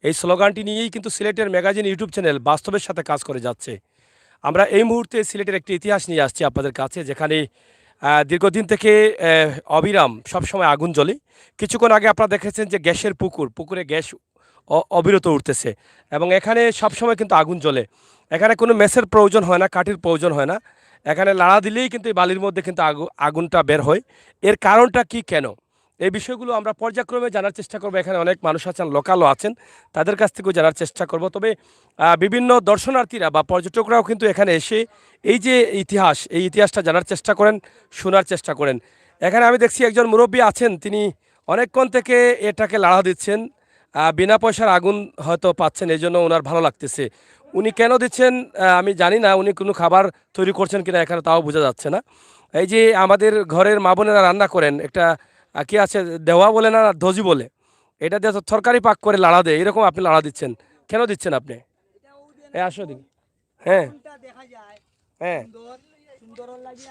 এই স্লোগানটি নিয়েই কিন্তু সিলেটের ম্যাগাজিন ইউটিউব চ্যানেল বাস্তবের সাথে কাজ করে যাচ্ছে। আমরা এই মুহূর্তে সিলেটের একটি ইতিহাস নিয়ে আসছি আপনাদের কাছে, যেখানে দীর্ঘদিন থেকে অবিরাম সবসময় আগুন জ্বলে। কিছুক্ষণ আগে আপনারা দেখেছেন যে গ্যাসের পুকুরে গ্যাস অবিরত উঠতেছে এবং এখানে সবসময় কিন্তু আগুন জ্বলে। এখানে কোনো মেসের প্রয়োজন হয় না, কাঠির প্রয়োজন হয় না। এখানে লাড়া দিলেই কিন্তু এই বালির মধ্যে কিন্তু আগুনটা বের হয়। এর কারণটা কি, কেন, এই বিষয়গুলো আমরা পর্যায়ক্রমে জানার চেষ্টা করব। এখানে অনেক মানুষ আছেন, লোকালও আছেন, তাদের কাছ থেকেও জানার চেষ্টা করব। তবে বিভিন্ন দর্শনার্থীরা বা পর্যটকরাও কিন্তু এখানে এসে এই যে ইতিহাস, এই ইতিহাসটা জানার চেষ্টা করেন, শোনার চেষ্টা করেন। এখানে আমি দেখছি একজন মুরব্বী আছেন, তিনি অনেকক্ষণ থেকে এটাকে লাড়া দিচ্ছেন। বিনা পয়সার আগুন হয়তো পাচ্ছেন, এই জন্য ওনার ভালো লাগতেছে। উনি কেন দিচ্ছেন আমি জানি না, উনি কোনো খাবার তৈরি করছেন কিনা এখানে তাও বোঝা যাচ্ছে না। এই যে আমাদের ঘরের মা বোনেরা রান্না করেন, একটা কি আছে, দেওয়া বলে না, ধজি বলে, এটা দিয়ে তো তরকারি পাক করে লাড়া দেয়, এরকম আপনি লাড়া দিচ্ছেন, কেন দিচ্ছেন আপনি? আসো দিন। হ্যাঁ, হ্যাঁ,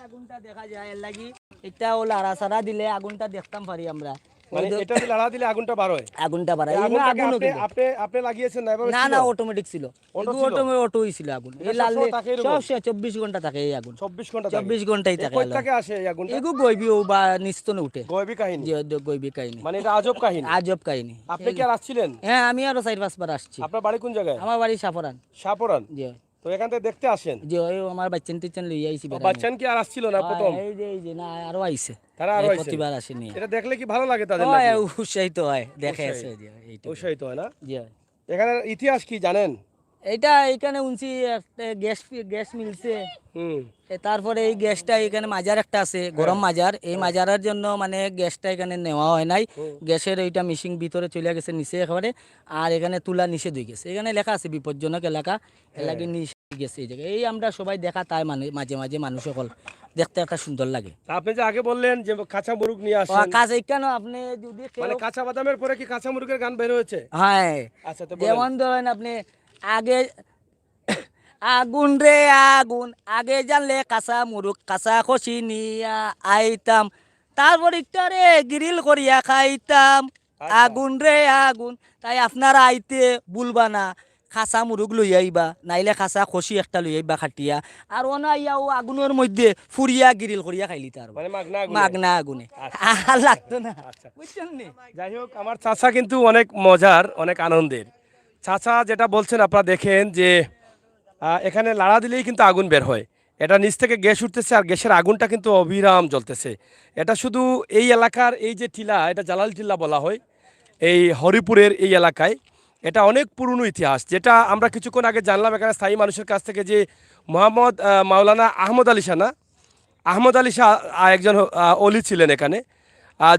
আগুনটা দেখা যায় এর লাগি এটা ও লাড়া সারা দিলে আগুনটা দেখতাম পারি আমরা। মানে এটা দিয়ে লাড়া দিলে আগুনটা বার হয়। আগুনটা বাড়ায় এই আগুনটাকে আগুনও আপনি কিন্তু আপনি আপনি লাগিয়েছেন না? এভাবে না ছিল? না অটোমেটিক ছিল, অটো ছিল? অটোই ছিল আগুন। এটা এই লাল সবসময় থাকে এরকম? সব 24 ঘন্টা থাকে এই আগুন, 24 ঘন্টা থাকে? 24 ঘন্টাই থাকে। কই থেকে আসে এই আগুনটা? এগু গইবিও বা নিস্তনে উঠে, গয়বী কাহিনী? যে গইবি কাহিনী, মানে এটা আজব কাহিনী? আজব কাহিনী। আপনি কি আর আসছিলেন? হ্যাঁ, আমি আরো 4-5 বার আসছি। আপনার বাড়ি কোন জায়গায়? আমার বাড়ি সাফরান। শাহপুরান? জি তো এখান থেকে দেখতে আসেন? জি, ওই আমার বাচ্চান টিচ্চান লই আইছি। বাচ্চান কি আর আসছিল না প্রথম? এই যে না আরো আইছে, তারা আরো আইছে? প্রতিবার আসেনি। এটা দেখলে কি ভালো লাগে তাদের হয়, নাকি? উৎসাহিত হয়, দেখে আছে এইটা। উৎসাহিত হয় না? জি। এখানের ইতিহাস কি জানেন? এটা এখানে উনছি একটা গ্যাস মিলছে। হুম। তারপরে এই গ্যাসটা এখানে মাজার একটা আছে, গরম মাজার। এই মাজারের জন্য মানে গ্যাসটা এখানে নেওয়া হয় নাই। গ্যাসের এইটা মেশিন ভিতরে চলে গেছে নিচে একেবারে, আর এখানে তুলা নিষেধ হয়ে গেছে। এখানে লেখা আছে বিপজ্জনক এলাকা, এলাকায় নিষেধ গেছে এই জায়গায়। এই আমরা সবাই দেখা তাই মানে মাঝে মাঝে মানুষ সকল দেখতে একটা সুন্দর লাগে। আপনি যে আগে বললেন যে কাঁচা মুরগ নিয়ে আসেন, কাজ কেন আপনি যদি মানে কাঁচা বাদামের পরে কি কাঁচা মুরগের গান বের হয়েছে? হ্যাঁ, আচ্ছা, তো বলেন। যেমন ধরেন আপনি আগে আগুন রে আগুন, আগে জানলে কাঁচা মুরুখ কাঁচা খসি নিয়া আইতাম, তারপর একটারে গ্রিল করিয়া খাইতাম। আচ্ছা। আগুন রে আগুন, তাই আপনারা আইতে ভুলবা না, খাসা মুরুগ লই আইবা, নাইলে খাসা খসি একটা লই আইবা খাটিয়া, আর অনাইয়াও আগুনের মধ্যে ফুরিয়া গ্রিল করিয়া খাইলি তার মানে মাগনা আগুনে। আচ্ছা। আর লাগতো না, আচ্ছা। বুঝছেন নি? যাই হোক, আমার চাচা কিন্তু অনেক মজার, অনেক আনন্দের। চাচা যেটা বলছেন আপনারা দেখেন যে এখানে লাড়া দিলেই কিন্তু আগুন বের হয়। এটা নিচ থেকে গ্যাস উঠতেছে আর গ্যাসের আগুনটা কিন্তু অবিরাম জ্বলতেছে। এটা শুধু এই এলাকার এই যে টিলা, এটা জালাল টিলা বলা হয় এই হরিপুরের এই এলাকায়। এটা অনেক পুরনো ইতিহাস, যেটা আমরা কিছুক্ষণ আগে জানলাম এখানে স্থায়ী মানুষের কাছ থেকে, যে মোহাম্মদ মাওলানা আহমদ আলী শাহ না, আহমদ আলী শাহ একজন অলি ছিলেন এখানে।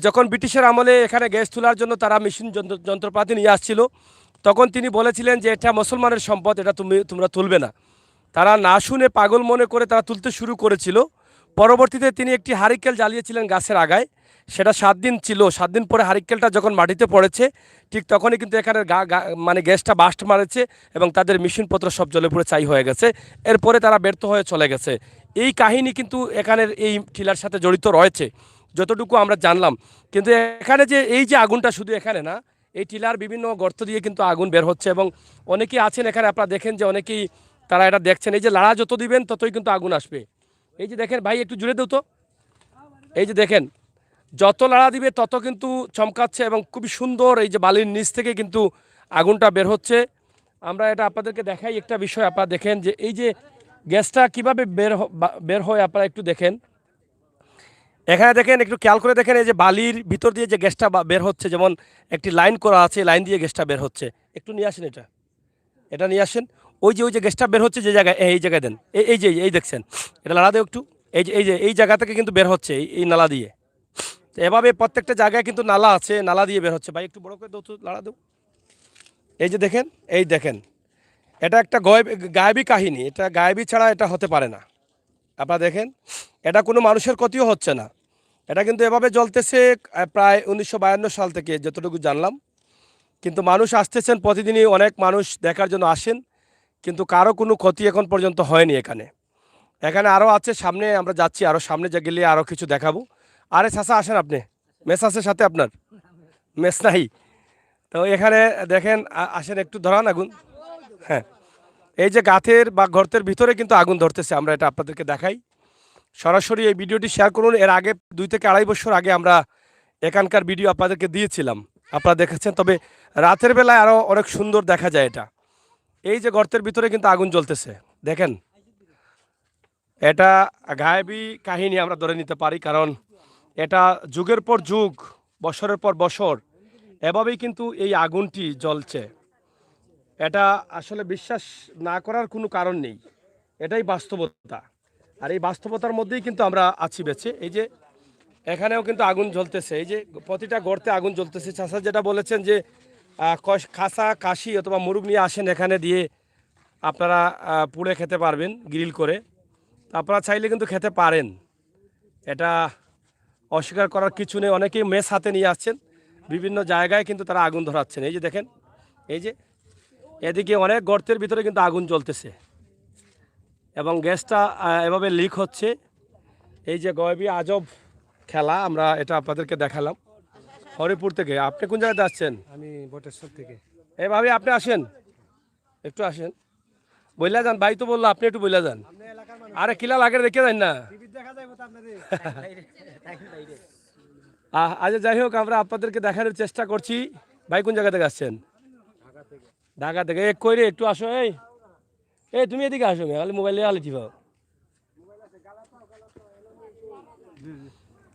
যখন ব্রিটিশের আমলে এখানে গ্যাস তোলার জন্য তারা মেশিন যন্ত্রপাতি নিয়ে আসছিল, তখন তিনি বলেছিলেন যে এটা মুসলমানের সম্পদ, এটা তোমরা তুলবে না। তারা না শুনে পাগল মনে করে তারা তুলতে শুরু করেছিল। পরবর্তীতে তিনি একটি হারিকেল জ্বালিয়েছিলেন গাছের আগায়, সেটা 7 দিন ছিল। 7 দিন পরে হারিকেলটা যখন মাটিতে পড়েছে, ঠিক তখনই কিন্তু এখানে মানে গ্যাসটা বাস্ট মারেছে এবং তাদের মেশিনপত্র সব জ্বলে পুড়ে ছাই হয়ে গেছে। এরপরে তারা ব্যর্থ হয়ে চলে গেছে। এই কাহিনী কিন্তু এখানের এই টিলার সাথে জড়িত রয়েছে, যতটুকু আমরা জানলাম। কিন্তু এখানে যে এই যে আগুনটা শুধু এখানে না, এই টিলার বিভিন্ন গর্ত দিয়ে কিন্তু আগুন বের হচ্ছে এবং অনেকেই আছেন এখানে, আপনারা দেখেন যে অনেকেই তারা এটা দেখছেন। এই যে লাড়া যত দিবেন ততই কিন্তু আগুন আসবে। এই যে দেখেন ভাই, একটু জুড়ে দেও তো। এই যে দেখেন, যত লাড়া দিবে তত কিন্তু চমকাচ্ছে এবং খুবই সুন্দর। এই যে বালির নিচ থেকে কিন্তু আগুনটা বের হচ্ছে। আমরা এটা আপনাদেরকে দেখাই একটা বিষয়, আপনারা দেখেন যে এই যে গ্যাসটা কীভাবে বের হয়, আপনারা একটু দেখেন। এখানে দেখেন, একটু খেয়াল করে দেখেন, এই যে বালির ভিতর দিয়ে যে গ্যাসটা বের হচ্ছে, যেমন একটি লাইন করা আছে, লাইন দিয়ে গ্যাসটা বের হচ্ছে। একটু নিয়ে আসেন, এটা নিয়ে আসেন। ওই যে গ্যাসটা বের হচ্ছে যে জায়গায়, এই জায়গায় দেন, এই যে এই দেখছেন, এটা নালা দেও একটু। এই যে এই জায়গা থেকে কিন্তু বের হচ্ছে এই নালা দিয়ে। তো এভাবে প্রত্যেকটা জায়গায় কিন্তু নালা আছে, নালা দিয়ে বের হচ্ছে। ভাই একটু বড় করে দাও তো, নালা দেও। এই যে দেখেন, এই দেখেন, এটা একটা গায়েবী কাহিনী। এটা গায়েবী ছাড়া এটা হতে পারে না। আপনারা দেখেন, এটা কোনো মানুষের ক্ষতিও হচ্ছে না। এটা কিন্তু এভাবে জ্বলতেছে প্রায় 1952 সাল থেকে যতটুকু জানলাম। কিন্তু মানুষ আসতেছেন প্রতিদিনই, অনেক মানুষ দেখার জন্য আসেন, কিন্তু কারো কোনো ক্ষতি এখন পর্যন্ত হয়নি। এখানে আরও আছে, সামনে আমরা যাচ্ছি, আরও সামনে যা গেলে আরও কিছু দেখাবো। আরে চাচা আসেন, আপনি মেস আছে সাথে আপনার? মেস নাই? তো এখানে দেখেন, আসেন একটু ধরান আগুন। হ্যাঁ, এই যে গাতের বা গর্তের ভিতরে কিন্তু আগুন ধরতেছে, আমরা এটা আপনাদেরকে দেখাই। সরাসরি এই ভিডিওটি শেয়ার করুন। এর আগে 2 থেকে 2.5 বছর আগে আমরা এখানকার ভিডিও আপনাদেরকে দিয়েছিলাম, আপনারা দেখেছেন। তবে রাতের বেলায় আরও অনেক সুন্দর দেখা যায় এটা। এই যে গর্তের ভিতরে কিন্তু আগুন জ্বলতেছে দেখেন, এটা গায়েবী কাহিনী আমরা ধরে নিতে পারি, কারণ এটা যুগের পর যুগ, বছরের পর বছর এভাবেই কিন্তু এই আগুনটি জ্বলছে। এটা আসলে বিশ্বাস না করার কোনো কারণ নেই, এটাই বাস্তবতা। আর এই বাস্তবতার মধ্যেই কিন্তু আমরা আছি বেঁচে। এই যে এখানেও কিন্তু আগুন জ্বলতেছে, এই যে প্রতিটা গর্তে আগুন জ্বলতেছে। চাষা যেটা বলেছেন যে খাসা কাশি অথবা মুরগ নিয়ে আসেন, এখানে দিয়ে আপনারা পুড়ে খেতে পারবেন গ্রিল করে। তা আপনারা চাইলে কিন্তু খেতে পারেন, এটা অস্বীকার করার কিছু নেই। অনেকেই মেস হাতে নিয়ে আসছেন, বিভিন্ন জায়গায় কিন্তু তারা আগুন ধরাচ্ছেন। এই যে দেখেন, এই যে এদিকে অনেক গর্তের ভিতরে কিন্তু আগুন জ্বলতেছে এবং গ্যাসটা এভাবে লিক হচ্ছে। এই যে গয়বী আজব খেলা, আমরা এটা আপনাদেরকে দেখালাম হরিপুর থেকে। আপনি কোন জায়গাতে আসছেন? আমি বটেশ্বর থেকে। এইভাবে আপনি আসেন, একটু আসেন, বইলা যান। ভাই তো বললো আপনি একটু বইলা যান। আরে কিলা লাগে দেখে যান না। আচ্ছা, যাই হোক, আমরা আপনাদেরকে দেখানোর চেষ্টা করছি। ভাই কোন জায়গা থেকে আসছেন? ঢাকা থেকে। এক কই রে, একটু আসো। এই এই তুমি এদিকে আসো, খালি মোবাইলে আলো চিপাও।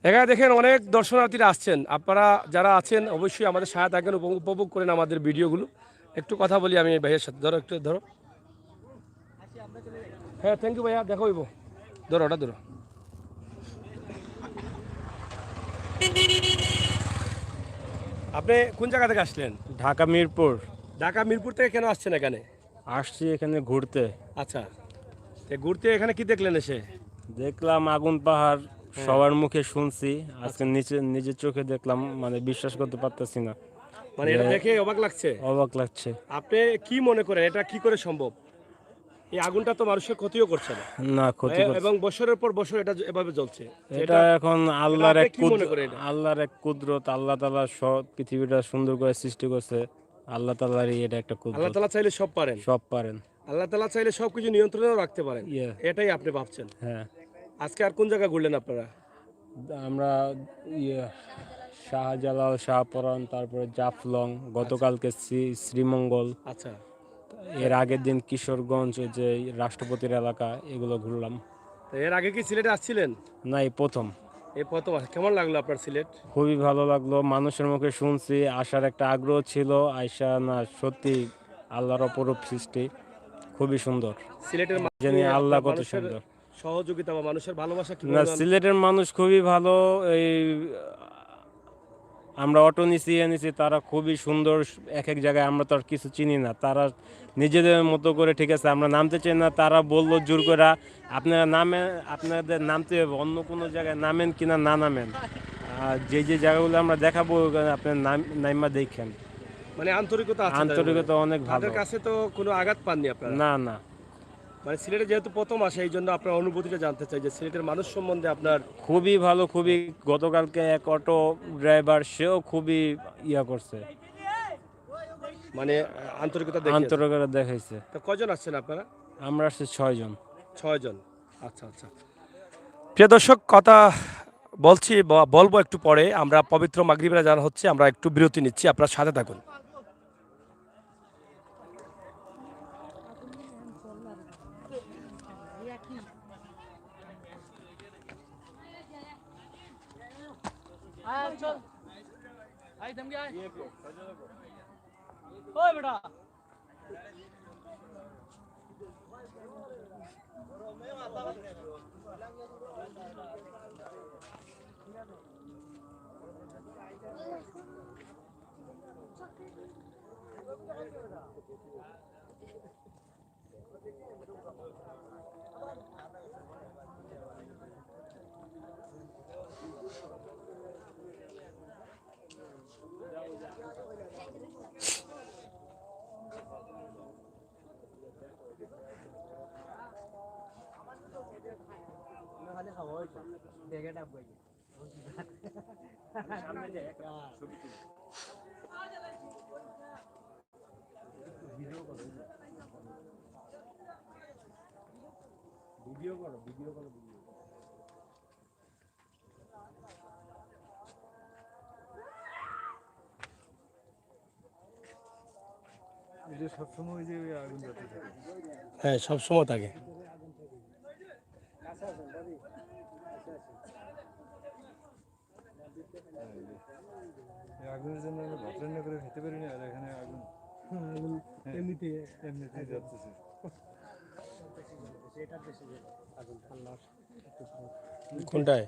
এখানে দেখেন অনেক দর্শনার্থীরা আসছেন। আপনারা যারা আছেন অবশ্যই আমাদের সাথে থাকেন, উপভোগ করেন আমাদের ভিডিওগুলো। একটু কথা বলি আমি ভাইয়ের সাথে, ধরো একটু ধরো। হ্যাঁ, থ্যাংক ইউ ভাইয়া, দেখো হইব। ধরো ওটা ধরো। আপনি কোন জায়গা থেকে আসলেন? ঢাকা মিরপুর। ঢাকা মিরপুর থেকে কেন আসছেন এখানে? আসছি এখানে ঘুরতে। আচ্ছা, তো ঘুরতে এখানে কি দেখলেন এসে? দেখলাম আগুন পাহাড়, সবার মুখে শুনছি, আজকে নিজের চোখে দেখলাম, মানে বিশ্বাস করতে পারতেছি না। মানে এটা দেখে অবাক লাগছে? অবাক লাগছে। আপনি কি মনে করেন এটা কি করে সম্ভব? এই আগুনটা তো মানুষের ক্ষতিও করছে না, না, ক্ষতি করছে। এবং বছরের পর বছর এটা এভাবে জ্বলছে। এটা এখন আল্লাহর আপনি এক কি মনে করেন এটা? আল্লাহর এক কুদরত। আল্লাহ তাআলা সব পৃথিবীটা সুন্দর করে সৃষ্টি করছে। আল্লাহ তাআলারই এটা একটা আল্লাহ কুদরত। তাআলা চাইলে সব পারেন। সব পারেন। আল্লাহ তাআলা চাইলে সবকিছু নিয়ন্ত্রণেও রাখতে পারেন, ইয়ে। এটাই আপনি ভাবছেন। হ্যাঁ, আজকে আর কোন জায়গায় ঘুরলেন আপনারা? আমরা ইয়ে শাহজালাল, শাহপরান, তারপরে জাফলং, গতকালকে শ্রীমঙ্গল, আচ্ছা, এর আগের দিন কিশোরগঞ্জ, ওই যে রাষ্ট্রপতির এলাকা, এগুলো ঘুরলাম। তো এর আগে কি সিলেটে আসছিলেন? না, এই প্রথম। এই প্রথম কেমন লাগলো আপনার সিলেট? খুবই ভালো লাগলো, মানুষের মুখে শুনছি, আসার একটা আগ্রহ ছিল। আয়সা না, সত্যি আল্লাহর অপরূপ সৃষ্টি, খুবই সুন্দর। সিলেটের জানি আল্লাহ কত মানুষের সুন্দর। সহযোগিতা বা মানুষের ভালোবাসা কি না, পরিমাণ? সিলেটের মানুষ খুবই ভালো। এই আমরা অটো নিছি, তারা খুবই সুন্দর। এক এক জায়গায় আমরা তো আর কিছু চিনি না, তারা নিজেদের মতো করে, ঠিক আছে আমরা নামতে চাই না, তারা বললো জোর করে আপনারা নামেন, আপনাদের নামতে হবে, অন্য কোনো জায়গায় নামেন কিনা না নামেন, আর যে যে জায়গাগুলো আমরা দেখাবো ওখানে আপনার নাইমা দেখেন। মানে আন্তরিকতা আছে তাদের মধ্যে। আন্তরিকতা অনেক ভালো। তাদের কাছে তো কোনো আঘাত পাননি আপনারা? না না, মানে সিলেটে যেহেতু প্রথম আসে, এই জন্য আপনার অনুভূতিটা জানতে চাই যে সিলেটের মানুষ সম্বন্ধে আপনার। খুবই ভালো, খুবই। গতকালকে এক অটো ড্রাইভার, সেও খুবই ইয়া করছে, মানে আন্তরিকতা দেখিয়েছে। আন্তরিকতা দেখাইছে। তো কজন আসছেন আপনারা? আমরা আসছি 6 জন। 6 জন। আচ্ছা আচ্ছা, প্রিয় দর্শক, কথা বলছি বলবো একটু পরে। আমরা পবিত্র মাগরিবের আজান হচ্ছে, আমরা একটু বিরতি নিচ্ছি, আপনার সাথে থাকুন। হ্যাঁ, সব সময় থাকে। আগুনের জন্য ভাত রান্না করে খেতে পারি না, আর এখানে আগুন এমনিতে যাচ্ছে। কোনটায়?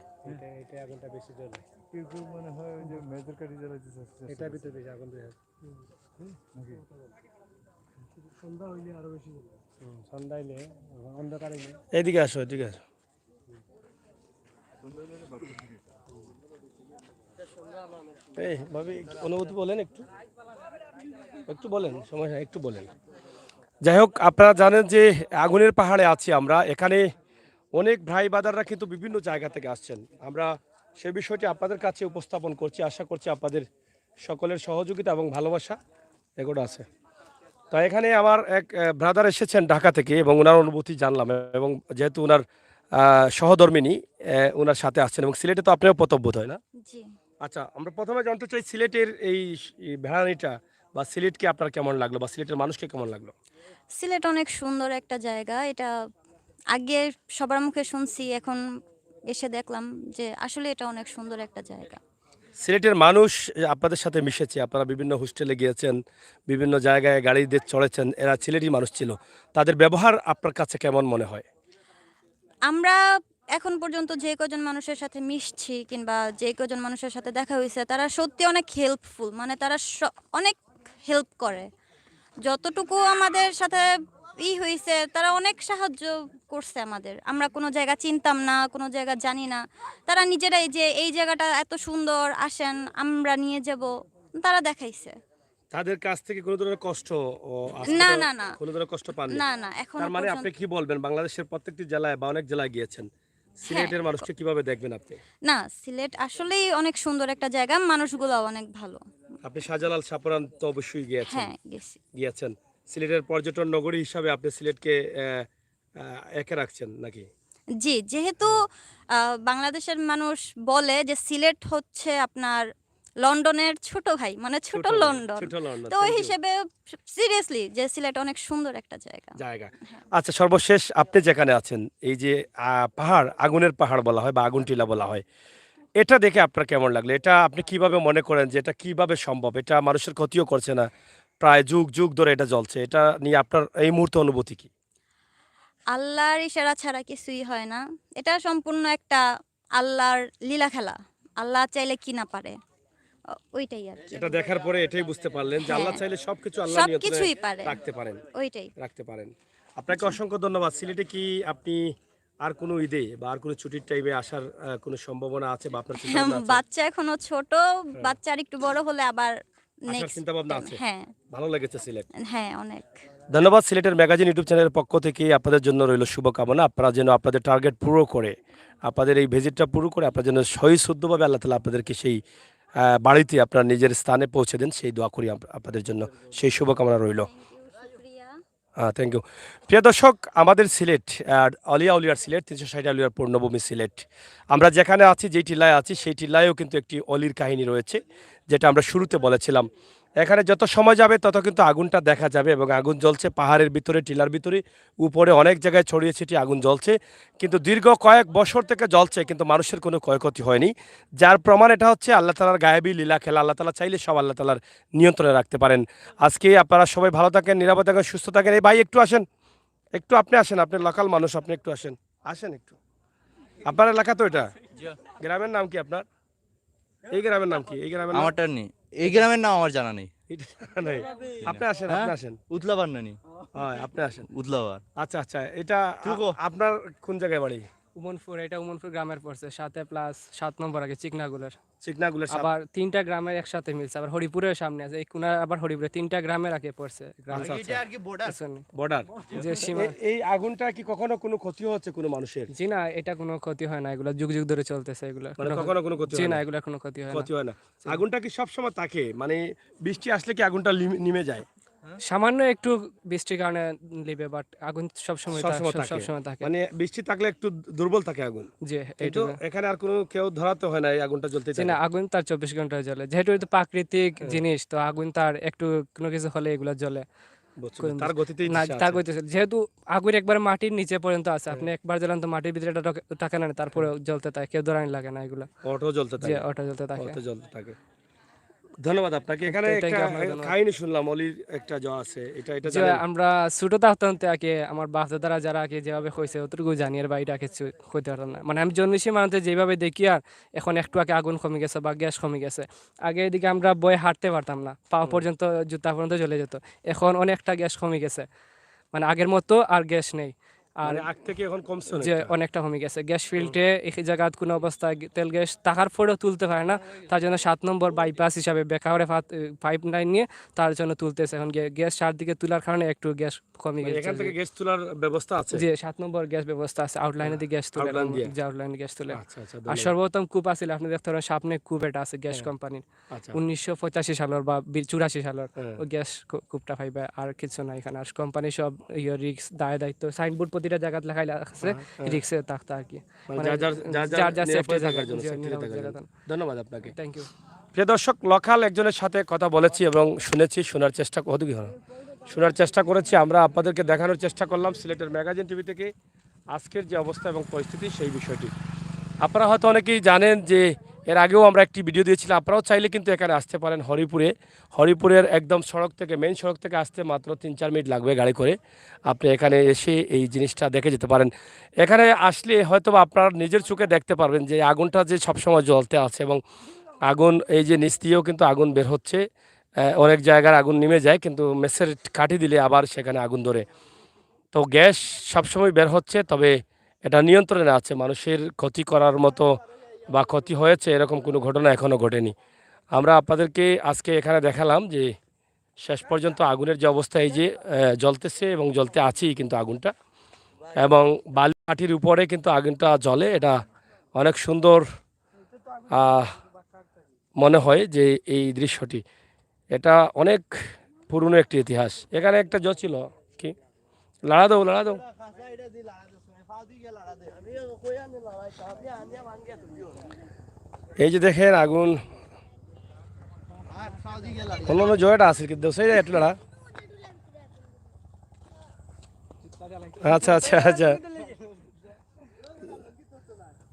কেউ কেউ মনে হয় ওই যে মেজর কাঠি জ্বালাইতে চাচ্ছে, এটার ভিতরে বেশি আগুন বের হয় নাকি? এদিকে আসো, এদিকে আসো। এই ভাবি, অনুভূতি বলেন একটু, একটু বলেন, সমস্যা একটু বলেন। যাই হোক, আপনারা জানেন যে আগুনের পাহাড়ে আছি আমরা। এখানে অনেক ভাই বাদাররা কিন্তু বিভিন্ন জায়গা থেকে আসছেন। আমরা সে বিষয়টি আপনাদের কাছে উপস্থাপন করছি। আশা করছি আপনাদের সকলের সহযোগিতা এবং ভালোবাসা এগুলো আছে। তো এখানে আমার এক ব্রাদার এসেছেন ঢাকা থেকে, এবং ওনার অনুভূতি জানলাম, এবং যেহেতু ওনার সহধর্মিনী ওনার সাথে আসছেন, এবং সিলেটে তো আপনিও প্রথম বোধ হয় না? জি। আচ্ছা, আমরা প্রথমে জানতে চাই সিলেটের এই ভেড়ানিটা বা সিলেটকে আপনার কেমন লাগলো, বা সিলেটের মানুষকে কেমন লাগলো? সিলেট অনেক সুন্দর একটা জায়গা। এটা আগে সবার মুখে শুনছি, এখন এসে দেখলাম যে আসলে এটা অনেক সুন্দর একটা জায়গা। সিলেটের মানুষ আপনাদের সাথে মিশেছে, আপনারা বিভিন্ন হোস্টেলে গিয়েছেন, বিভিন্ন জায়গায় গাড়িতে চড়েছেন, এরা সিলেটি মানুষ ছিল। তাদের ব্যবহার আপনার কাছে কেমন মনে হয়? আমরা এখন পর্যন্ত যে কজন মানুষের সাথে মিশছি কিংবা যে কজন মানুষের সাথে দেখা হয়েছে, তারা সত্যি অনেক হেল্পফুল, মানে তারা অনেক হেল্প করে। যতটুকু আমাদের সাথে হয়েছে, তারা অনেক সাহায্য করছে আমাদের। আমরা কোনো জায়গা চিনতাম না, কোনো জায়গা জানি না, তারা নিজেরাই যে এই জায়গাটা এত সুন্দর, আসেন আমরা নিয়ে যাব, তারা দেখাইছে। তাদের কাছ থেকে কোনো ধরনের কষ্ট না, না, না। কোনো ধরনের কষ্ট পাননি? না, না, এখনো তার মানে পর্যন্ত আপনি কি বলবেন, বাংলাদেশের প্রত্যেকটি জেলায় বা অনেক জেলায় গিয়েছেন, সিলেটের মানুষকে কিভাবে দেখবেন আপনি? না, সিলেট আসলেই অনেক সুন্দর একটা জায়গা, মানুষগুলো অনেক ভালো। আপনি শাহজালাল সাপুরান তো অবশ্যই গিয়েছেন। হ্যাঁ, গেছি। গিয়েছেন। সিলেটের পর্যটন নগরী হিসাবে আপনি সিলেটকে একে রাখছেন নাকি? জি, যেহেতু বাংলাদেশের মানুষ বলে যে সিলেট হচ্ছে আপনার লন্ডনের ছোট ভাই, মানে ছোট লন্ডন। ছোট লন্ডন, তো ওই thank you. হিসেবে সিরিয়াসলি যে সিলেট অনেক সুন্দর একটা জায়গা। জায়গা। আচ্ছা, সর্বশেষ আপনি যেখানে আছেন, এই যে পাহাড়, আগুনের পাহাড় বলা হয় বা আগুন টিলা বলা হয়, এটা দেখে আপনার কেমন লাগলো? এটা আপনি কিভাবে মনে করেন যে এটা কিভাবে সম্ভব? এটা মানুষের ক্ষতিও করছে না, প্রায় যুগ যুগ ধরে এটা জ্বলছে। এটা নিয়ে আপনার এই মুহূর্তে অনুভূতি কি? আল্লাহর ইশারা ছাড়া কিছুই হয় না। এটা সম্পূর্ণ একটা আল্লাহর লীলা খেলা। আল্লাহ চাইলে কি না পারে। ওইটাই আর কি। এটা দেখার পরে এটাই বুঝতে পারলেন যে আল্লাহ হ্যাঁ। চাইলে সবকিছু আল্লাহ সবকিছুই নিয়ন্ত্রণে পারে। রাখতে পারেন। ওইটাই। রাখতে পারেন। আপনাকে অসংখ্য ধন্যবাদ। সিলেটে কি আপনি আর কোনো ঈদে বা আর কোনো ছুটির টাইমে আসার কোনো সম্ভাবনা আছে বা আপনার চিন্তাভাবনা আছে? বাচ্চা এখনো ছোট, বাচ্চা আর একটু বড় হলে আবার আসার নেক্সট। চিন্তাভাবনা আছে? হ্যাঁ, ভালো লেগেছে সিলেট? হ্যাঁ, অনেক। ধন্যবাদ। সিলেটের ম্যাগাজিন ইউটিউব চ্যানেলের পক্ষ থেকে আপনাদের জন্য রইল শুভকামনা। আপনারা যেন আপনাদের টার্গেট পুরো করে, আপনাদের এই ভিজিটটা পুরো করে, আপনারা যেন সহি শুদ্ধভাবে আল্লাহ তাআলা আপনাদেরকে সেই বাড়িতে আপনার নিজের স্থানে পৌঁছে দেন, সেই দোয়া করি আপনাদের জন্য। সেই শুভকামনা রইল। শুকরিয়া। Thank you. প্রিয় দর্শক, আমাদের সিলেট আলিয়া উলিয়ার সিলেট, 360 আলিয়ার পূর্ণভূমি সিলেট। আমরা যেখানে আছি, যেই টিলায় আছি, সেই টিলায়ও কিন্তু একটি অলির কাহিনী রয়েছে, যেটা আমরা শুরুতে বলেছিলাম। এখানে যত সময় যাবে তত কিন্তু আগুনটা দেখা যাবে, এবং আগুন জ্বলছে পাহাড়ের ভিতরে, টিলার ভিতরে, উপরে অনেক জায়গায় ছড়িয়ে ছিটিয়ে আগুন জ্বলছে, কিন্তু দীর্ঘ কয়েক বছর থেকে জ্বলছে, কিন্তু মানুষের কোনো ক্ষয়ক্ষতি হয়নি। যার প্রমাণ এটা হচ্ছে আল্লাহ তাআলার গায়েবী লীলা খেলা। আল্লাহ তাআলা চাইলে সব আল্লাহ তাআলার নিয়ন্ত্রণে রাখতে পারেন। আজকে আপনারা সবাই ভালো থাকেন, নিরাপদ থাকেন, সুস্থ থাকেন। এই ভাই একটু আসেন, একটু আপনি আসেন, আপনি লোকাল মানুষ, আপনি একটু আসেন, আসেন একটু। আপনার এলাকা তো এটা? গ্রামের নাম কি আপনার? এই গ্রামের নাম কি? এই গ্রামের নাম? আমারটা নেই, এই গ্রামের নাম আমার জানা নেই। এটা নাই। আপনি আসেন, আপনি আসেন। উতলাবার নানি, হয়, আপনি আসেন। উতলাবার। আচ্ছা আচ্ছা, এটা আপনার কোন জায়গায় বাড়ি? উমনপুর, এটা উমনপুর গ্রামের পড়ছে, 7 নম্বর আগে চিকনাগুলার। চিকনাগুলের আবার 3টা গ্রামের একসাথে মিলছে, আবার হরিপুরের সামনে আছে, এই কোনা আবার হরিপুরে 3টা গ্রামের আগে পড়ছে গ্রাম। পেছনে বর্ডার। যে সীমা। এই আগুনটা কি কখনো কোনো ক্ষতি হচ্ছে কোনো মানুষের? জি না, এটা কোনো ক্ষতি হয় না, এগুলো যুগ যুগ ধরে চলতেছে এগুলো। মানে কখনো কোনো ক্ষতি জি হয় না, না? এগুলো কোনো ক্ষতি হয় না। ক্ষতি হয় না। আগুনটা কি সব সময় থাকে, মানে বৃষ্টি আসলে কি আগুনটা নিমে যায়? সামান্য একটু বৃষ্টির কারণে লিবে, বাট আগুন সবসময় সবসময় থাকে। সবসময় থাকে। মানে বৃষ্টি থাকলে একটু দুর্বল থাকে আগুন, যে কিন্তু এইটুকু। এখানে আর কোনো কেউ ধরাতে হয় না, এই আগুনটা জ্বলতে যে না, আগুন তার 24 ঘন্টা জ্বলে, যেহেতু এটা প্রাকৃতিক জিনিস, তো আগুন তার একটু কোনো কিছু হলে এগুলো জ্বলে। তার গতিতেই না, সে তা আছে। কইতেছে যেহেতু আগুন একবার মাটির নিচে পর্যন্ত আছে, আপনি একবার জ্বালান তো মাটির ভিতরে থাকে না, তারপরে জ্বলতে থাকে, কেউ ধরানি লাগে না এগুলো, অটো জ্বলতে যে থাকে, ওটা জ্বলতে থাকে। অটো জ্বলতে থাকে। ধন্যবাদ আপনাকে। এখানে Thank একটা you, আপনাকে ধন্যবাদ। কাহিনী শুনলাম, অলির একটা আছে, এটা যে জানেন? আমরা ছোট থাকতাম তো আগে আমার বাচ্চারা যারা আগে যেভাবে হয়েছে অতটুকু জানি, আর বাইরে কিছু হইতে পারতাম না। মানে আমি জন্মেছি মানুষ যেভাবে দেখি, আর এখন একটু আগে আগুন কমে গেছে বা গ্যাস কমে গেছে। আগে এদিকে আমরা বয়ে হাঁটতে পারতাম না, পা পর্যন্ত জুতা পর্যন্ত জ্বলে যেত। এখন অনেকটা গ্যাস কমে গেছে, মানে আগের মতো আর গ্যাস নেই। আর মানে আগ থেকে এখন কমছে যে অনেকটা। অনেকটা কমে গেছে গ্যাস ফিল্ডে, এই জায়গার কোনো অবস্থায় তেল গ্যাস টাকার পরেও তুলতে পারে না, তার জন্য 7 নম্বর বাইপাস হিসাবে বেকারে পাইপ লাইন নিয়ে তার জন্য তুলতেছে। এখন গ্যাস চারদিকে তোলার কারণে একটু গ্যাস কমে মানে গেছে। এখান থেকে গ্যাস তোলার ব্যবস্থা আছে? যে 7 নম্বর গ্যাস ব্যবস্থা আছে, আউটলাইনে দিয়ে গ্যাস তুলে, outline দিয়ে? যে আউটলাইনে গ্যাস তুলে। আচ্ছা আচ্ছা, আর ধন্যবাদ। সর্বপ্রথম কূপ আছিল, আপনি দেখতে পারেন সামনে কূপ এটা আছে গ্যাস কোম্পানির, আচ্ছা 1985 সালের বা 84 সালের হ্যাঁ। ওই গ্যাস কূপটা পাইবে। আর কিছু না এখানে, আর কোম্পানি সব রিক্স দায়িত্ব সাইনবোর্ড প্রতিটা জায়গায় লেখাই আছে, রিক্সে থাকতে আর কি, মানে মানে যার যার নিরাপদে সেফটি থাকার জন্য, যে safety নিরাপদ থাকার জায়গা। জন্য। ধন্যবাদ আপনাকে। Thank you. প্রিয় দর্শক, লোকাল একজনের সাথে কথা বলেছি এবং শুনেছি, শোনার চেষ্টা করেছি। আমরা আপনাদেরকে দেখানোর চেষ্টা করলাম সিলেটের ম্যাগাজিন টিভি থেকে আজকের যে অবস্থা এবং পরিস্থিতি, সেই বিষয়টি আপনারা হয়তো অনেকেই জানেন যে এর আগেও আমরা একটি ভিডিও দিয়েছিলাম। আপনারাও চাইলে কিন্তু এখানে আসতে পারেন হরিপুরের একদম সড়ক থেকে, মেইন সড়ক থেকে আসতে মাত্র 3-4 মিনিট লাগবে গাড়ি করে। আপনি এখানে এসে এই জিনিসটা দেখে যেতে পারেন। এখানে আসলে হয়তো বা আপনার নিজের চোখে দেখতে পারবেন যে আগুনটা যে সবসময় জ্বলতে আছে, এবং আগুন এই যে নিচ দিয়েও কিন্তু আগুন বের হচ্ছে। অনেক জায়গার আগুন নিমে যায়, কিন্তু মেসের কাঠি দিলে আবার সেখানে আগুন ধরে। তো গ্যাস সবসময় বের হচ্ছে, তবে এটা নিয়ন্ত্রণে আছে। মানুষের ক্ষতি করার মতো বা ক্ষতি হয়েছে এরকম কোনো ঘটনা এখনও ঘটেনি। আমরা আপনাদেরকে আজকে এখানে দেখালাম যে শেষ পর্যন্ত আগুনের যে অবস্থা, এই যে জ্বলতেছে এবং জ্বলতে আছেই কিন্তু আগুনটা, এবং বালি মাটির উপরে কিন্তু আগুনটা জ্বলে। এটা অনেক সুন্দর মনে হয় যে এই দৃশ্যটি, এটা অনেক পুরনো একটি ইতিহাস। এখানে একটা ছিল কি, লাড়া দাও। এই যে দেখেন আগুন, অন্যান্য জয়টা আছে কিন্তু সেই একটু লাড়া। আচ্ছা আচ্ছা আচ্ছা,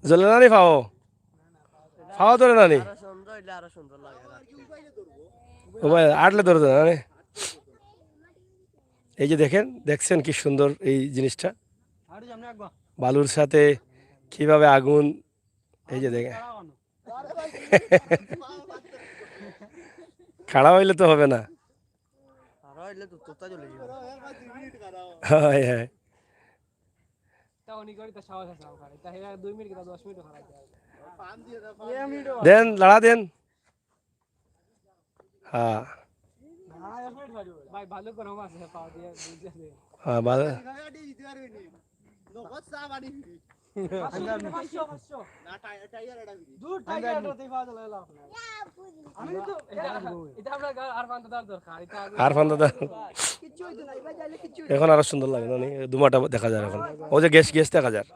জ্বলে নানি ফাও ধরে নানি ও ভাই আটলে ধরে নানি। এই যে দেখছেন কি সুন্দর এই জিনিসটা, বালুর সাথে কিভাবে আগুন, এই যে দেখেন খাড়া হইলে তো হবে না। হ্যাঁ হ্যাঁ, দেন লাড়া দেন। হ্যাঁ হ্যাঁ, ভালো। আর ফান্দা দাও। এখন আরো সুন্দর লাগে না, ধুমাটা দেখা যায় এখন, ও যে গ্যাস দেখা যায়।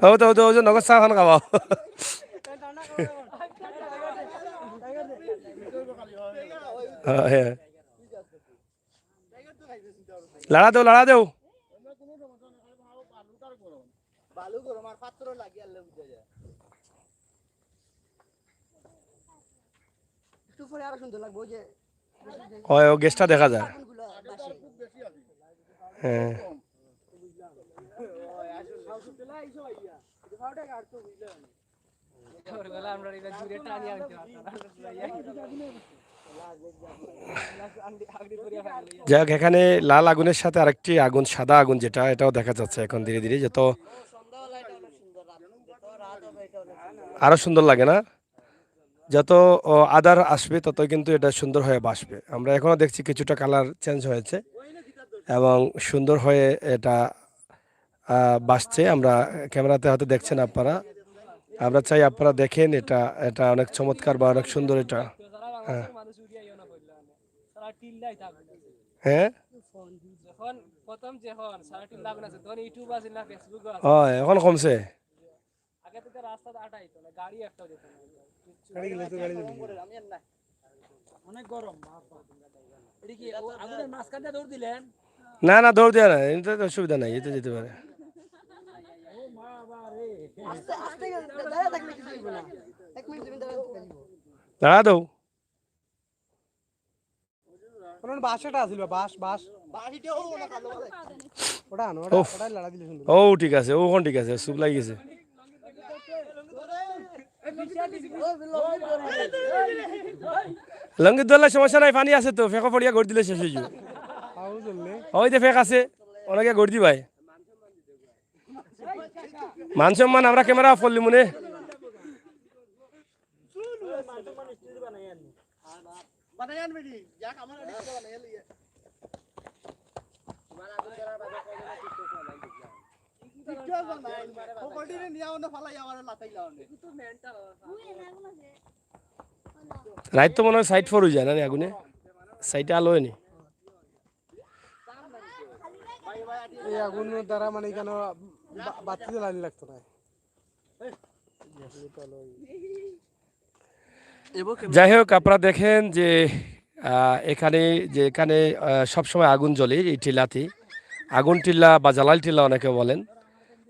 ও যে নগদ চা খান খাওয়া। হ্যাঁ, লাড়া দেও। ও গ্যাসটা দেখা যায়। হ্যাঁ, যাক, এখানে লাল আগুনের সাথে আরেকটি আগুন, সাদা আগুন যেটা, এটাও দেখা যাচ্ছে এখন ধীরে ধীরে। যত আরো সুন্দর লাগে না, যত আদার আসবে তত কিন্তু এটা সুন্দর হয়ে বাসবে। আমরা এখনো দেখছি কিছুটা কালার চেঞ্জ হয়েছে এবং সুন্দর হয়ে এটা বাসছে। আমরা ক্যামেরাতে হয়তো দেখছেন আপনারা, আমরা চাই আপনারা দেখেন। এটা অনেক চমৎকার বা অনেক সুন্দর এটা। হ্যাঁ সারা টিল্লাই থাকবে হ্যাঁ যখন প্রথম যখন সারা টিল্লা আগুন আছে তখন ইউটিউব আছে না ফেসবুক আছে হয় এখন কমছে। আগে থেকে রাস্তা আটাই তো না গাড়ি একটা যেত না গাড়ি গেলে তো গাড়ি যাবে অনেক গরম এটা কি আগুনের মাঝখানে দৌড় দিলেন? না না দৌড় দেওয়া না, এটা তো অসুবিধা নাই, এতে যেতে পারে। দাঁড়া দাও। বাসাটা আছিল বাস বাস ওটা আনো উফ। ওটা লড়া দিলে সুন্দর। ও ঠিক আছে, ওখন ঠিক আছে, সুপ লাগি গেছে। লঙ্গির দলের সমস্যা নাই, পানি আছে তো, ফেঁকো পড়িয়া গড় দিলে শেষ হয়ে যাবে। আও চললে ওই যে ফেক আছে, অনেকে গড় দি ভাই। মান সম্মান আমরা ক্যামেরা করলি মনে। রাইত তো মনে হয় সাইড ফর হয়ে যায় না নি আগুনে, সাইডে আলো হয়নি। এই আগুনের দ্বারা মানে কেন বাতি জ্বালানি লাগতো না। যাই হোক, আপনারা দেখেন যে এখানে সবসময় আগুন জ্বলে এই টিলাতে, আগুন টিল্লা বা জালাল টিল্লা অনেকে বলেন।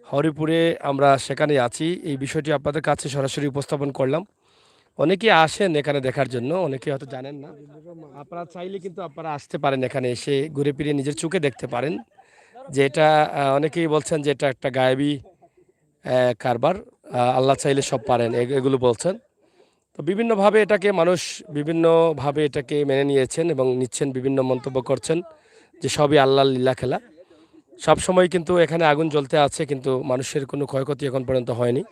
হরিপুরে আমরা সেখানে আছি, এই বিষয়টি আপনাদের কাছে সরাসরি উপস্থাপন করলাম। অনেকে আসেন এখানে দেখার জন্য, অনেকে হয়তো জানেন না। আপনারা চাইলে কিন্তু আপনারা আসতে পারেন, এখানে এসে ঘুরে ফিরে নিজের চোখে দেখতে পারেন যে এটা অনেকেই বলছেন যে এটা একটা গায়েবী কারবার। আল্লাহ চাইলে সব পারেন, এগুলো বলছেন। তো বিভিন্নভাবে এটাকে মানুষ বিভিন্নভাবে এটাকে মেনে নিয়েছেন এবং নিচ্ছেন, বিভিন্ন মন্তব্য করছেন যে সবই আল্লাহর লীলা খেলা। সব সময় কিন্তু এখানে আগুন জ্বলতে আছে, কিন্তু মানুষের কোনো ক্ষয়ক্ষতি এখন পর্যন্ত হয়নি।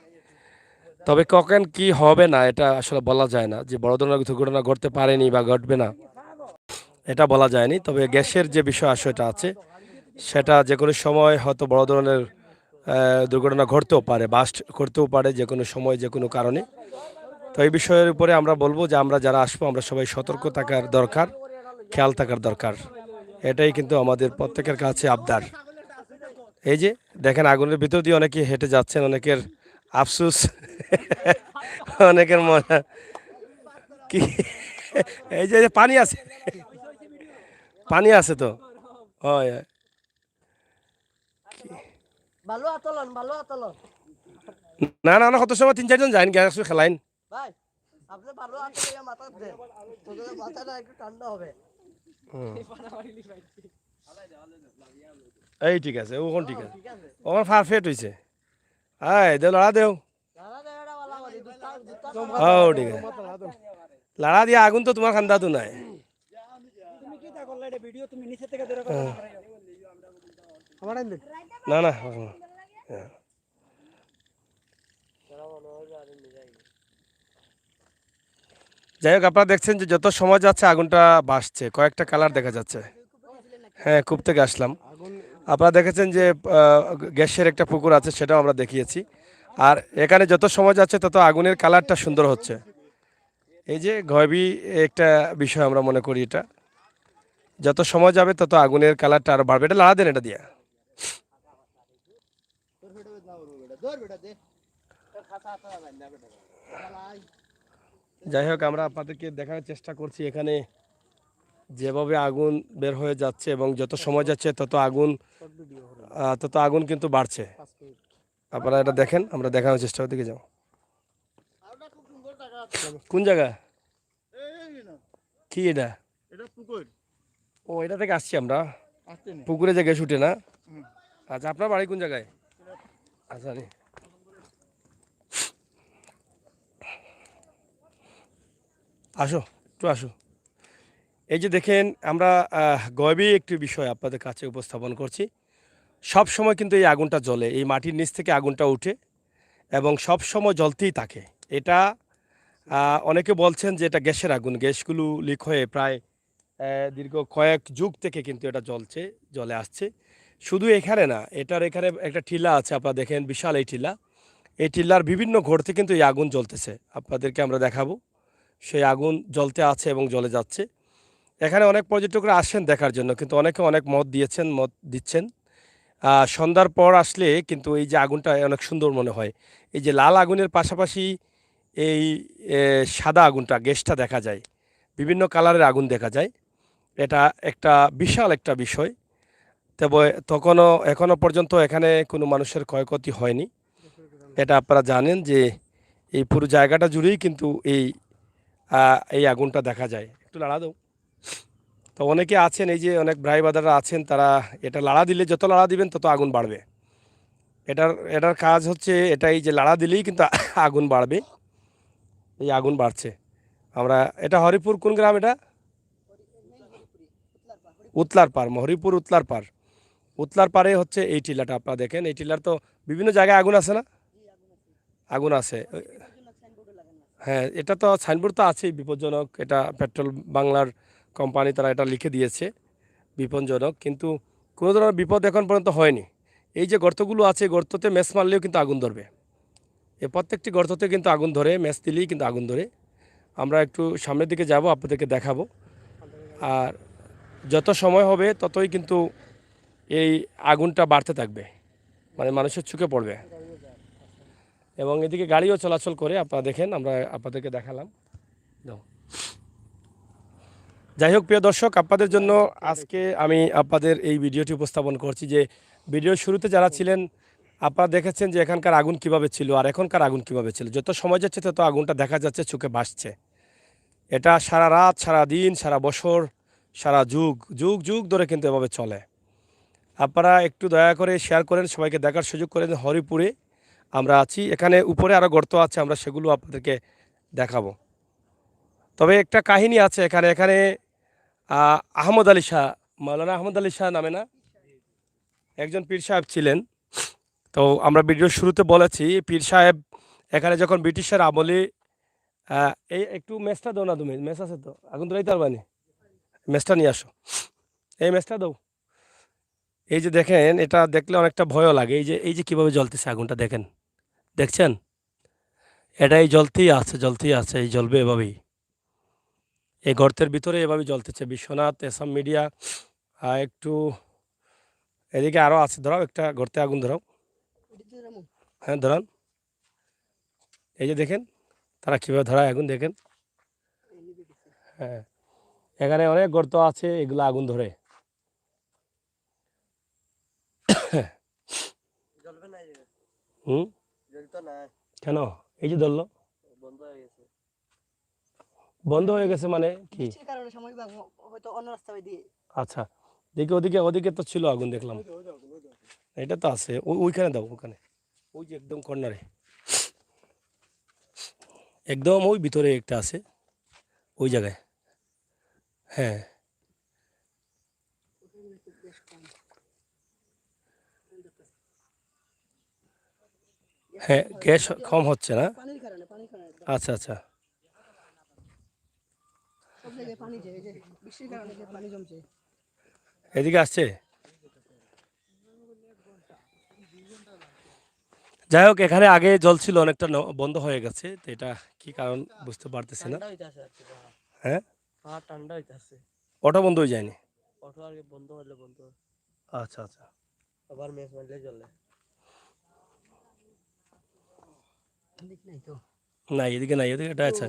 তবে কখন কি হবে না এটা আসলে বলা যায় না, যে বড় ধরনের দুর্ঘটনা ঘটতে পারেনি বা ঘটবে না এটা বলা যায়নি। তবে গ্যাসের যে বিষয় আশয়টা আছে, সেটা যে কোনো সময় হয়তো বড় ধরনের দুর্ঘটনা ঘটতেও পারে, বাস্ট করতেও পারে যে কোনো সময়, যে কোনো কারণে। তো এই বিষয়ের উপরে আমরা বলবো যে আমরা যারা আসবো আমরা সবাই সতর্ক থাকার দরকার, খেয়াল থাকার দরকার। এটাই কিন্তু আমাদের প্রত্যেকের কাছে আবদার। এই যে দেখেন আগুনের ভিতর দিয়ে অনেকে হেঁটে যাচ্ছেন, অনেকের আফসোস, অনেকের মনে কি এই যে পানি আছে, পানি আছে তো হয়। ভালো আতলন ভালো আতলন না না না, কত সময় 3-4 জন যাইন গ্যাস খেলাইন। ভাই আপনি ভালো আতলে মাথা দেন তোদের মাথাটা একটু ঠান্ডা হবে। এই ঠিক আছে, ওখান ঠিক আছে, ওখান পারফেক্ট হয়েছে। হ্যাঁ দেও, লড়া দেও। ও ঠিক আছে, লড়া দিয়া আগুন তো তোমার খান্দা তো নাই। আমার আইন দে না না, যাই হোক, আপনারা দেখছেন যে যত সময় যাচ্ছে আগুনটা বাড়ছে, কয়েকটা কালার দেখা যাচ্ছে। হ্যাঁ, কূপ থেকে আসলাম। আপনারা দেখেছেন যে গ্যাসের একটা পুকুর আছে, সেটাও আমরা দেখিয়েছি। আর এখানে যত সময় যাচ্ছে তত আগুনের কালারটা সুন্দর হচ্ছে। এই যে গয়বী একটা বিষয় আমরা মনে করি, এটা যত সময় যাবে তত আগুনের কালারটা আরো বাড়বে। এটা লাড়া দেন, এটা দিয়া। যাই হোক, আমরা আপনাদেরকে দেখানোর চেষ্টা করছি এখানে যেভাবে আগুন বের হয়ে যাচ্ছে এবং যত সময় যাচ্ছে তত আগুন কিন্তু বাড়ছে। আপনারা এটা দেখেন, আমরা দেখানোর চেষ্টা করতে যাও। কোন জায়গা কি এটা? ও, এটা থেকে আসছি আমরা, পুকুরে যে গ্যাস উঠে না। আচ্ছা, আপনার বাড়ি কোন জায়গায়? আচ্ছা, আসো একটু আসো। এই যে দেখেন, আমরা গয়বী একটি বিষয় আপনাদের কাছে উপস্থাপন করছি। সব সময় কিন্তু এই আগুনটা জ্বলে, এই মাটির নিচ থেকে আগুনটা উঠে এবং সব সময় জ্বলতেই থাকে। এটা অনেকে বলছেন যে এটা গ্যাসের আগুন, গ্যাসগুলো লিক হয়ে প্রায় দীর্ঘ কয়েক যুগ থেকে কিন্তু এটা জ্বলে আসছে। শুধু এখানে না, এখানে একটা টিলা আছে, আপনারা দেখেন বিশাল এই টিলা। এই টিলার বিভিন্ন ঘরতে কিন্তু এই আগুন জ্বলতেছে, আপনাদেরকে আমরা দেখাবো। সেই আগুন জ্বলতে আছে এবং জ্বলে যাচ্ছে। এখানে অনেক পর্যটকরা আসেন দেখার জন্য, কিন্তু অনেকে অনেক মত দিচ্ছেন সন্ধ্যার পর আসলে কিন্তু এই যে আগুনটা অনেক সুন্দর মনে হয়। এই যে লাল আগুনের পাশাপাশি এই সাদা আগুনটা, গ্যাসটা দেখা যায়, বিভিন্ন কালারের আগুন দেখা যায়। এটা একটা বিশাল একটা বিষয়। তবে এখনো পর্যন্ত এখানে কোনো মানুষের ক্ষয়ক্ষতি হয়নি। এটা আপনারা জানেন যে এই পুরো জায়গাটা জুড়েই কিন্তু এই আগুনটা দেখা যায়। একটু লাড়া দাও। তো অনেকে আছেন, এই যে অনেক ভাই বাদাররা আছেন, তারা এটা লাড়া দিলে, যত লাড়া দিবেন তত আগুন বাড়বে। এটার কাজ হচ্ছে এই যে লাড়া দিলেই কিন্তু আগুন বাড়বে। এই আগুন বাড়ছে। আমরা এটা হরিপুর কোন গ্রাম? এটা উতলার পার, হরিপুর উতলার পার। উতলার পারে হচ্ছে এই টিলাটা। আপনারা দেখেন এই টিলার তো বিভিন্ন জায়গায় আগুন আছে না? আগুন আছে। হ্যাঁ, এটা তো সাইনবোর্ড তো আছেই বিপজ্জনক। এটা পেট্রোল বাংলার কোম্পানি, তারা এটা লিখে দিয়েছে বিপজ্জনক, কিন্তু কোনো ধরনের বিপদ এখন পর্যন্ত হয়নি। এই যে গর্তগুলো আছে, গর্ততে ম্যাচ মারলেও কিন্তু আগুন ধরবে। এই প্রত্যেকটি গর্ততে কিন্তু আগুন ধরে, ম্যাচ দিলেই কিন্তু আগুন ধরে। আমরা একটু সামনের দিকে যাব, আপনাদেরকে দেখাবো। আর যত সময় হবে ততই কিন্তু এই আগুনটা বাড়তে থাকবে, মানে মানুষের চোখে পড়বে। এবং এদিকে গাড়িও চলাচল করে, আপনারা দেখেন, আমরা আপনাদেরকে দেখালাম। দাও। যাই হোক প্রিয় দর্শক, আপনাদের জন্য আজকে আমি আপনাদের এই ভিডিওটি উপস্থাপন করছি। যে ভিডিওর শুরুতে যারা ছিলেন, আপনারা দেখেছেন যে এখানকার আগুন কিভাবে ছিল আর এখনকার আগুন কিভাবে ছিল। যত সময় যাচ্ছে তত আগুনটা দেখা যাচ্ছে, চোখে ভাসছে। এটা সারা রাত, সারা দিন, সারা বছর, সারা যুগ যুগ যুগ ধরে কিন্তু এভাবে চলে। আপনারা একটু দয়া করে শেয়ার করেন, সবাইকে দেখার সুযোগ করে দেন। হরিপুরে আমরা আছি, এখানে উপরে আরও গর্ত আছে, আমরা সেগুলো আপনাদেরকে দেখাবো। তবে একটা কাহিনী আছে এখানে। এখানে আহমদ আলী শাহ, মাওলানা আহমদ আলী শাহ নামে না একজন পীর সাহেব ছিলেন। তো আমরা ভিডিওর শুরুতে বলেছি, পীর সাহেব এখানে যখন ব্রিটিশের আমলে এই একটু মেসটা দাও না, তুমি মেস আছে তো, আগুন ধরাইতে পারবানি, মেসটা নিয়ে আসো, এই মেসটা দাও। এই যে দেখেন, এটা দেখলে অনেকটা ভয়ও লাগে। এই যে কীভাবে জ্বলতেছে আগুনটা দেখেন, দেখছেন? এটাই জ্বলতেই আছে, এই জ্বলবে এভাবেই। এই গর্তের ভিতরে এভাবে জ্বলতেছে। বিশ্বনাথ, এসএম মিডিয়া, একটু এদিকে আরও আছে, ধরাও একটা গর্তে আগুন ধরাও। হ্যাঁ ধরান। এই যে দেখেন তারা কীভাবে ধরায় আগুন, দেখেন। হ্যাঁ, এখানে অনেক গর্ত আছে, এগুলো আগুন ধরে। হুম, কেন? এই যে ধরলো, বন্ধ হয়ে গেছে মানে কি? আচ্ছা, দেখি ওদিকে ওদিকে তো ছিল আগুন, দেখলাম। এটা তো আছে, ওইখানে দাও, ওখানে, ওই যে একদম কর্নারে, একদম ওই ভিতরে একটা আছে, ওই জায়গায়। হ্যাঁ, হ্যাঁ, গ্যাস কম হচ্ছে না? আচ্ছা আচ্ছা। এদিকে আসছে। যাই হোক, এখানে আগে জল ছিল অনেকটা, বন্ধ হয়ে গেছে। তো এটা কি কারণ বুঝতে পারতেছি না। হ্যাঁ, ঠান্ডা হইতাছে, অটো বন্ধ হয়ে যায়নি? অটো আগে বন্ধ হলে বন্ধ, আচ্ছা আচ্ছা। আবার মেস মারলে চলে না এদিকে নাই, এদিকে এটা আছে।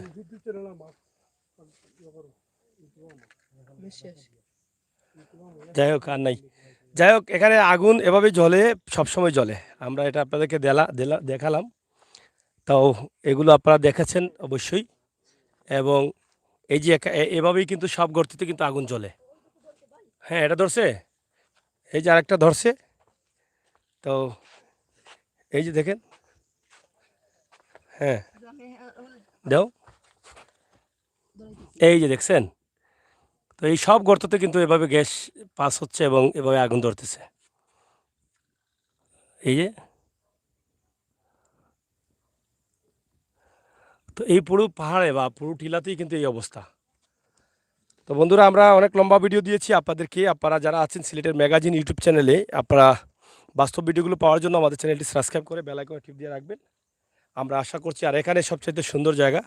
যাই হোক, আর নাই। যাই হোক, এখানে আগুন এভাবে জ্বলে, সবসময় জ্বলে। আমরা এটা আপনাদেরকে দেখালাম। তাও এগুলো আপনারা দেখেছেন অবশ্যই। এবং এই যে এভাবেই কিন্তু সব গর্ততে কিন্তু আগুন জ্বলে। হ্যাঁ, এটা ধরছে, এই যে আরেকটা ধরছে। তো এই যে দেখেন, হ্যাঁ দাও, এই যে দেখছেন। তো এই সব গর্ততে কিন্তু এভাবে গ্যাস পাস হচ্ছে এবং এভাবে আগুন ধরতেছে। এই যে, তো এই পুরো পাহাড়ে বা পুরো টিলাতেই কিন্তু এই অবস্থা। তো বন্ধুরা, আমরা অনেক লম্বা ভিডিও দিয়েছি আপনাদেরকে। আপনারা যারা আছেন সিলেটের ম্যাগাজিন ইউটিউব চ্যানেলে, আপনারা বাস্তব ভিডিওগুলো পাওয়ার জন্য আমাদের চ্যানেলটি সাবস্ক্রাইব করে বেল আইকনে টিপ দিয়ে রাখবেন। আমরা আশা করছি। আর এখানে সবচেয়ে সুন্দর জায়গা,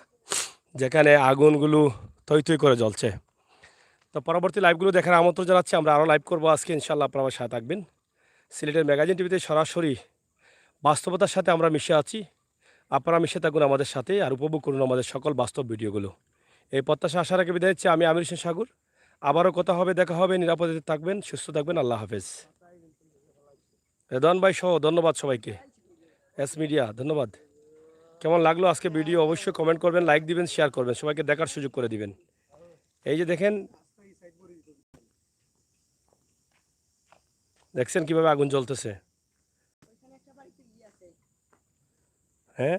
যেখানে আগুনগুলো থই থই করে জ্বলছে। তো তো পরবর্তী লাইভগুলো দেখার আমন্ত্রণ জানাচ্ছি। আমরা আরও লাইভ করবো আজকে ইনশাল্লাহ, আপনারা আমার সাথে থাকবেন। সিলেটের ম্যাগাজিন টিভিতে সরাসরি বাস্তবতার সাথে আমরা মিশে আছি, আপনারা মিশে থাকুন আমাদের সাথে আর উপভোগ করুন আমাদের সকল বাস্তব ভিডিওগুলো। এই প্রত্যাশা আশা রেখে বিদায় নিচ্ছি আমি আমির হোসেন সাগর। আবারও কথা হবে, দেখা হবে, নিরাপদে থাকবেন, সুস্থ থাকবেন, আল্লাহ হাফেজ। রেদওয়ান ভাই সহ ধন্যবাদ সবাইকে, এস মিডিয়া ধন্যবাদ। কেমন লাগলো আজকে ভিডিও অবশ্যই কমেন্ট করবেন, লাইক দিবেন, শেয়ার করবেন, সবাইকে দেখার সুযোগ করে দিবেন। এই যে দেখছেন কিভাবে আগুন জ্বলতেছে, হ্যাঁ।